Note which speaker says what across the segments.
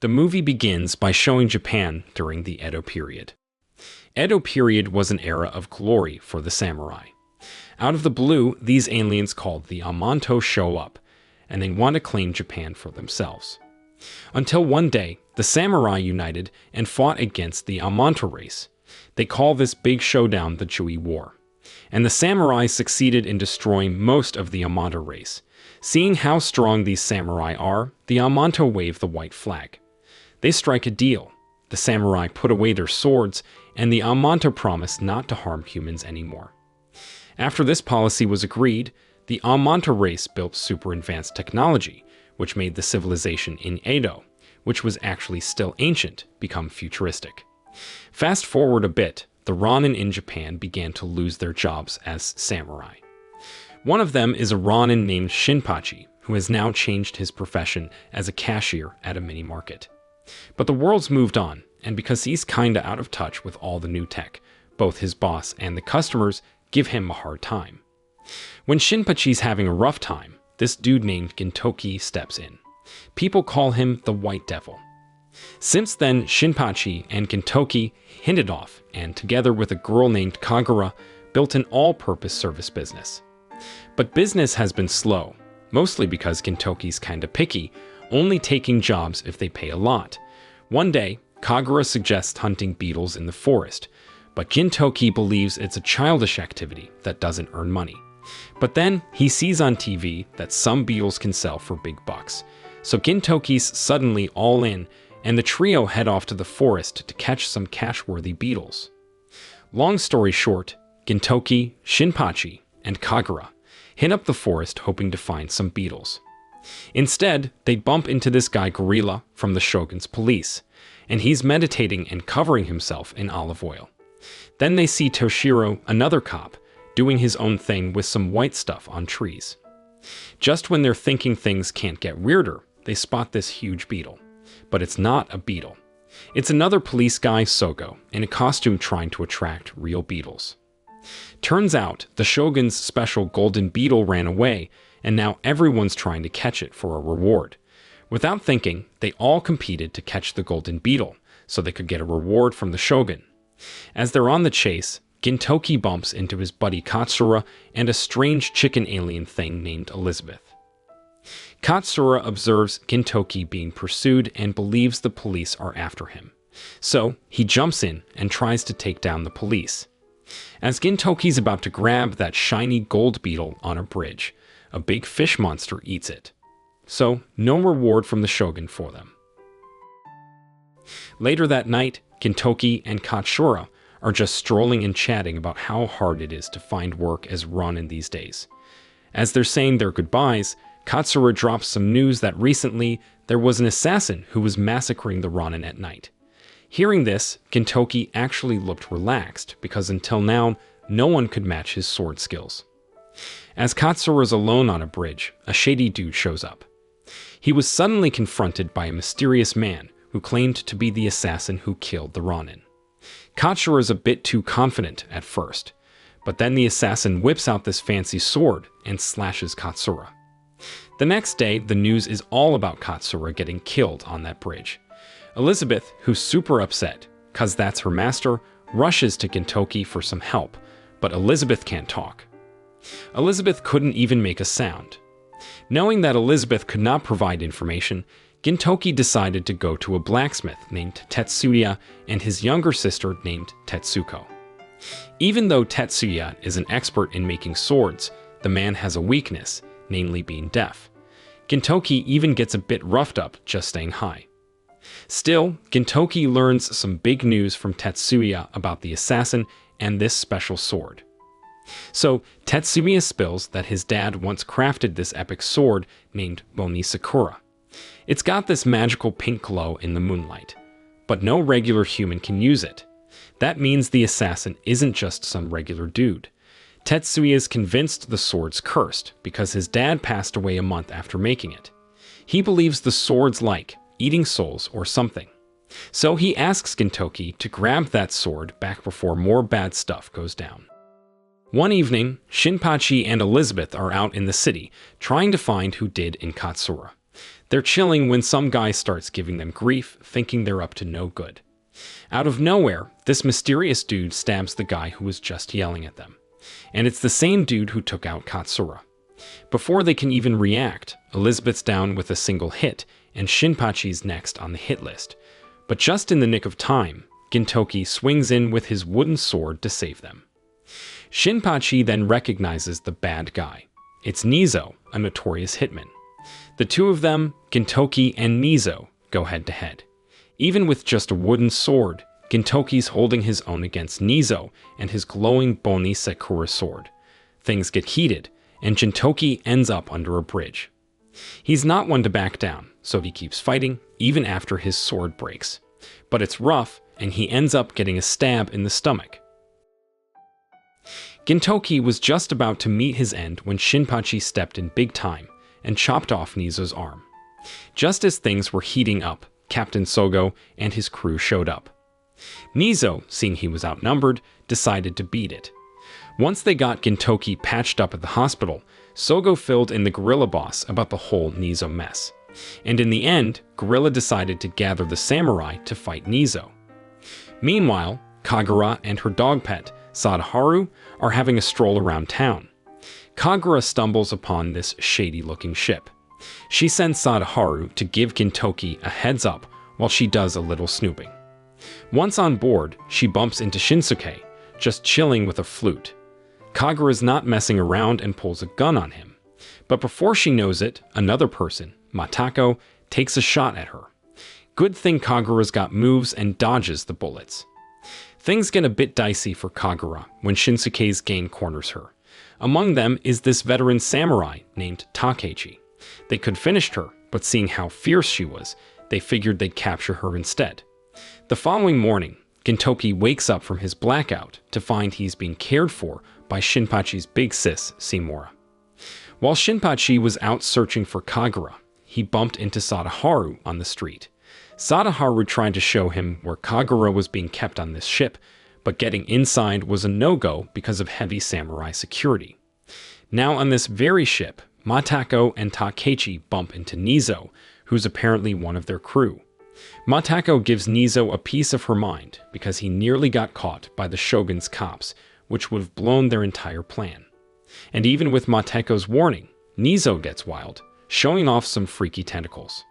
Speaker 1: The movie begins by showing Japan during the Edo period. Edo period was an era of glory for the samurai. Out of the blue, these aliens called the Amanto show up, and they want to claim Japan for themselves. Until one day, the samurai united and fought against the Amanto race. They call this big showdown the Jui War. And the samurai succeeded in destroying most of the Amanto race. Seeing how strong these samurai are, the Amanto wave the white flag. They strike a deal. The samurai put away their swords, and the Amanto promise not to harm humans anymore. After this policy was agreed, the Amanto race built super advanced technology, which made the civilization in Edo, which was actually still ancient, become futuristic. Fast forward a bit, the Ronin in Japan began to lose their jobs as samurai. One of them is a Ronin named Shinpachi, who has now changed his profession as a cashier at a mini market. But the world's moved on, and because he's kinda out of touch with all the new tech, both his boss and the customers give him a hard time. When Shinpachi's having a rough time, this dude named Gintoki steps in. People call him the White Devil. Since then, Shinpachi and Gintoki hit it off, and together with a girl named Kagura, built an all-purpose service business. But business has been slow, mostly because Gintoki's kinda picky, only taking jobs if they pay a lot. One day, Kagura suggests hunting beetles in the forest, but Gintoki believes it's a childish activity that doesn't earn money. But then, he sees on TV that some beetles can sell for big bucks, so Gintoki's suddenly all in, and the trio head off to the forest to catch some cash-worthy beetles. Long story short, Gintoki, Shinpachi, and Kagura hit up the forest hoping to find some beetles. Instead, they bump into this guy Gorilla from the Shogun's police, and he's meditating and covering himself in olive oil. Then they see Toshiro, another cop, doing his own thing with some white stuff on trees. Just when they're thinking things can't get weirder, they spot this huge beetle. But it's not a beetle. It's another police guy, Sogo, in a costume trying to attract real beetles. Turns out, the Shogun's special golden beetle ran away, and now everyone's trying to catch it for a reward. Without thinking, they all competed to catch the golden beetle, so they could get a reward from the Shogun. As they're on the chase, Gintoki bumps into his buddy Katsura and a strange chicken alien thing named Elizabeth. Katsura observes Gintoki being pursued and believes the police are after him. So, he jumps in and tries to take down the police. As Gintoki's about to grab that shiny gold beetle on a bridge, a big fish monster eats it. So, no reward from the Shogun for them. Later that night, Gintoki and Katsura are just strolling and chatting about how hard it is to find work as Ronin these days. As they're saying their goodbyes, Katsura drops some news that recently there was an assassin who was massacring the Ronin at night. Hearing this, Gintoki actually looked relaxed because until now, no one could match his sword skills. As Katsura is alone on a bridge, a shady dude shows up. He was suddenly confronted by a mysterious man who claimed to be the assassin who killed the Ronin. Katsura is a bit too confident at first, but then the assassin whips out this fancy sword and slashes Katsura. The next day, the news is all about Katsura getting killed on that bridge. Elizabeth, who's super upset, cause that's her master, rushes to Gintoki for some help, but Elizabeth can't talk. Elizabeth couldn't even make a sound. Knowing that Elizabeth could not provide information, Gintoki decided to go to a blacksmith named Tetsuya and his younger sister named Tetsuko. Even though Tetsuya is an expert in making swords, the man has a weakness, namely being deaf. Gintoki even gets a bit roughed up just staying high. Still, Gintoki learns some big news from Tetsuya about the assassin and this special sword. So, Tetsuya spills that his dad once crafted this epic sword named Benizakura. It's got this magical pink glow in the moonlight, but no regular human can use it. That means the assassin isn't just some regular dude. Tetsuya is convinced the sword's cursed because his dad passed away a month after making it. He believes the sword's like eating souls or something. So he asks Gintoki to grab that sword back before more bad stuff goes down. One evening, Shinpachi and Elizabeth are out in the city trying to find who did in Katsura. They're chilling when some guy starts giving them grief, thinking they're up to no good. Out of nowhere, this mysterious dude stabs the guy who was just yelling at them. And it's the same dude who took out Katsura. Before they can even react, Elizabeth's down with a single hit, and Shinpachi's next on the hit list. But just in the nick of time, Gintoki swings in with his wooden sword to save them. Shinpachi then recognizes the bad guy. It's Nizo, a notorious hitman. The two of them, Gintoki and Nizo, go head-to-head. Even with just a wooden sword, Gintoki's holding his own against Nizo and his glowing Benizakura sword. Things get heated, and Gintoki ends up under a bridge. He's not one to back down, so he keeps fighting, even after his sword breaks. But it's rough, and he ends up getting a stab in the stomach. Gintoki was just about to meet his end when Shinpachi stepped in big time and chopped off Nizo's arm. Just as things were heating up, Captain Sogo and his crew showed up. Nizo, seeing he was outnumbered, decided to beat it. Once they got Gintoki patched up at the hospital, Sogo filled in the gorilla boss about the whole Nizo mess. And in the end, Gorilla decided to gather the samurai to fight Nizo. Meanwhile, Kagura and her dog pet, Sadaharu, are having a stroll around town. Kagura stumbles upon this shady-looking ship. She sends Sadaharu to give Gintoki a heads up while she does a little snooping. Once on board, she bumps into Shinsuke, just chilling with a flute. Kagura's not messing around and pulls a gun on him. But before she knows it, another person, Matako, takes a shot at her. Good thing Kagura's got moves and dodges the bullets. Things get a bit dicey for Kagura when Shinsuke's gang corners her. Among them is this veteran samurai named Takechi. They could finish her, but seeing how fierce she was, they figured they'd capture her instead. The following morning, Gintoki wakes up from his blackout to find he's being cared for by Shinpachi's big sis, Simura. While Shinpachi was out searching for Kagura, he bumped into Sadaharu on the street. Sadaharu tried to show him where Kagura was being kept on this ship, but getting inside was a no-go because of heavy samurai security. Now on this very ship, Matako and Takechi bump into Nizo, who's apparently one of their crew. Matako gives Nizo a piece of her mind because he nearly got caught by the Shogun's cops, which would have blown their entire plan. And even with Matako's warning, Nizo gets wild, showing off some freaky tentacles.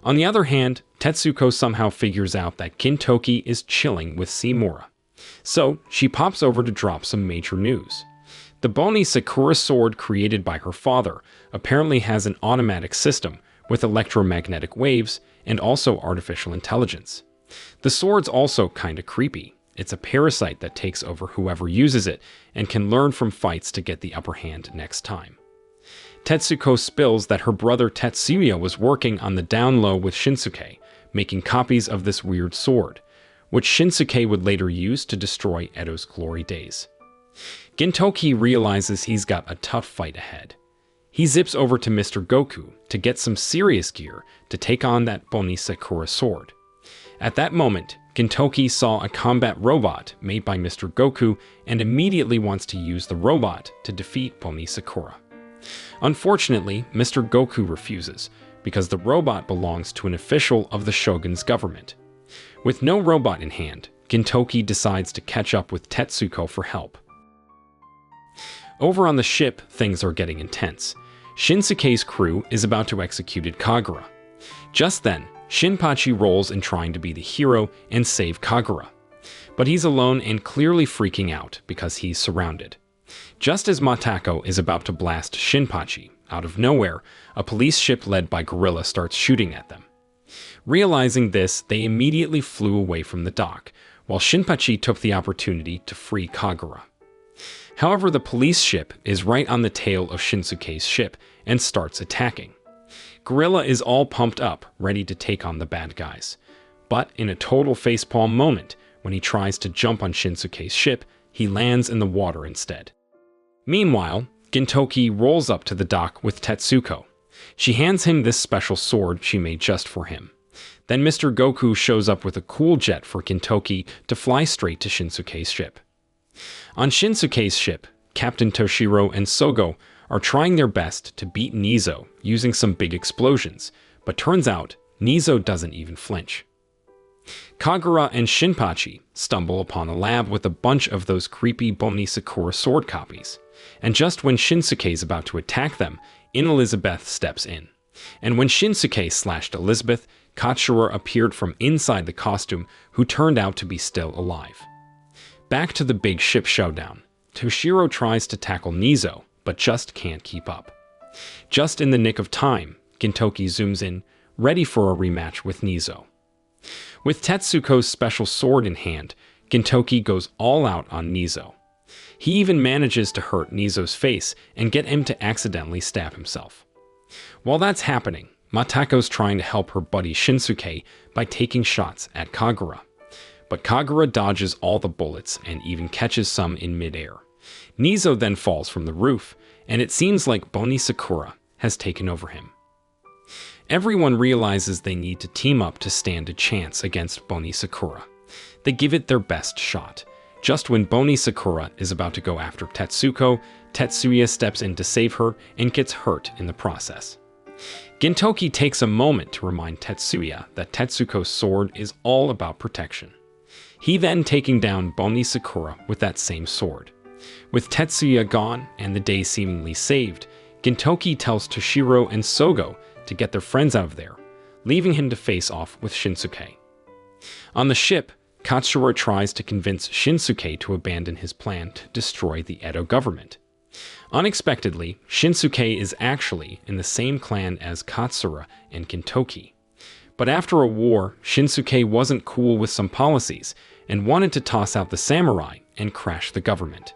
Speaker 1: On the other hand, Tetsuko somehow figures out that Gintoki is chilling with Simura. So, she pops over to drop some major news. The Benizakura sword created by her father apparently has an automatic system with electromagnetic waves and also artificial intelligence. The sword's also kinda creepy. It's a parasite that takes over whoever uses it and can learn from fights to get the upper hand next time. Tetsuko spills that her brother Tetsuya was working on the down low with Shinsuke, making copies of this weird sword, which Shinsuke would later use to destroy Edo's glory days. Gintoki realizes he's got a tough fight ahead. He zips over to Mr. Goku to get some serious gear to take on that Benizakura sword. At that moment, Gintoki saw a combat robot made by Mr. Goku and immediately wants to use the robot to defeat Benizakura. Unfortunately, Mr. Goku refuses, because the robot belongs to an official of the Shogun's government. With no robot in hand, Gintoki decides to catch up with Tetsuko for help. Over on the ship, things are getting intense. Shinsuke's crew is about to execute Kagura. Just then, Shinpachi rolls in trying to be the hero and save Kagura. But he's alone and clearly freaking out because he's surrounded. Just as Matako is about to blast Shinpachi, out of nowhere, a police ship led by Gorilla starts shooting at them. Realizing this, they immediately flew away from the dock, while Shinpachi took the opportunity to free Kagura. However, the police ship is right on the tail of Shinsuke's ship and starts attacking. Gorilla is all pumped up, ready to take on the bad guys. But in a total facepalm moment, when he tries to jump on Shinsuke's ship, he lands in the water instead. Meanwhile, Gintoki rolls up to the dock with Tetsuko. She hands him this special sword she made just for him. Then Mr. Goku shows up with a cool jet for Gintoki to fly straight to Shinsuke's ship. On Shinsuke's ship, Captain Toshiro and Sogo are trying their best to beat Nizo using some big explosions, but turns out Nizo doesn't even flinch. Kagura and Shinpachi stumble upon a lab with a bunch of those creepy Benizakura sword copies, and just when Shinsuke is about to attack them, Elizabeth steps in. And when Shinsuke slashed Elizabeth, Katsura appeared from inside the costume, who turned out to be still alive. Back to the big ship showdown. Toshiro tries to tackle Nizo, but just can't keep up. Just in the nick of time, Gintoki zooms in, ready for a rematch with Nizo. With Tetsuko's special sword in hand, Gintoki goes all out on Nizo. He even manages to hurt Nizo's face and get him to accidentally stab himself. While that's happening, Matako's trying to help her buddy Shinsuke by taking shots at Kagura. But Kagura dodges all the bullets and even catches some in midair. Nizo then falls from the roof, and it seems like Benizakura has taken over him. Everyone realizes they need to team up to stand a chance against Benizakura. They give it their best shot. Just when Benizakura is about to go after Tetsuko, Tetsuya steps in to save her and gets hurt in the process. Gintoki takes a moment to remind Tetsuya that Tetsuko's sword is all about protection. He then taking down Benizakura with that same sword. With Tetsuya gone and the day seemingly saved, Gintoki tells Toshiro and Sogo to get their friends out of there, leaving him to face off with Shinsuke. On the ship, Katsura tries to convince Shinsuke to abandon his plan to destroy the Edo government. Unexpectedly, Shinsuke is actually in the same clan as Katsura and Gintoki. But after a war, Shinsuke wasn't cool with some policies and wanted to toss out the samurai and crash the government.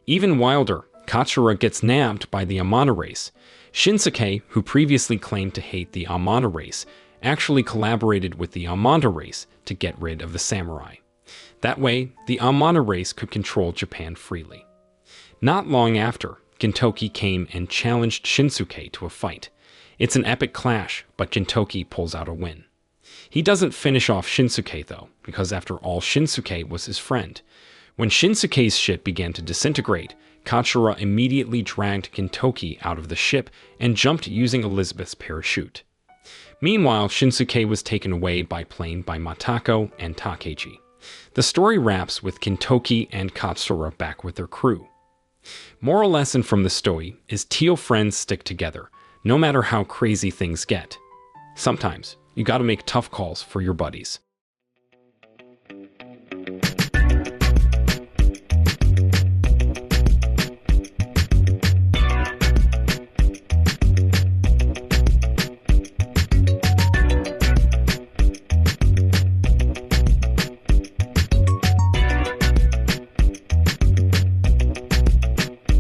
Speaker 1: Even wilder, Katsura gets nabbed by the Amano race. Shinsuke, who previously claimed to hate the Amano race, actually collaborated with the Amanto race to get rid of the samurai. That way, the Amano race could control Japan freely. Not long after, Gintoki came and challenged Shinsuke to a fight. It's an epic clash, but Gintoki pulls out a win. He doesn't finish off Shinsuke though, because after all, Shinsuke was his friend. When Shinsuke's ship began to disintegrate, Katsura immediately dragged Gintoki out of the ship and jumped using Elizabeth's parachute. Meanwhile, Shinsuke was taken away by plane by Matako and Takechi. The story wraps with Gintoki and Katsura back with their crew. Moral lesson from the story is teal friends stick together, no matter how crazy things get. Sometimes, you gotta make tough calls for your buddies.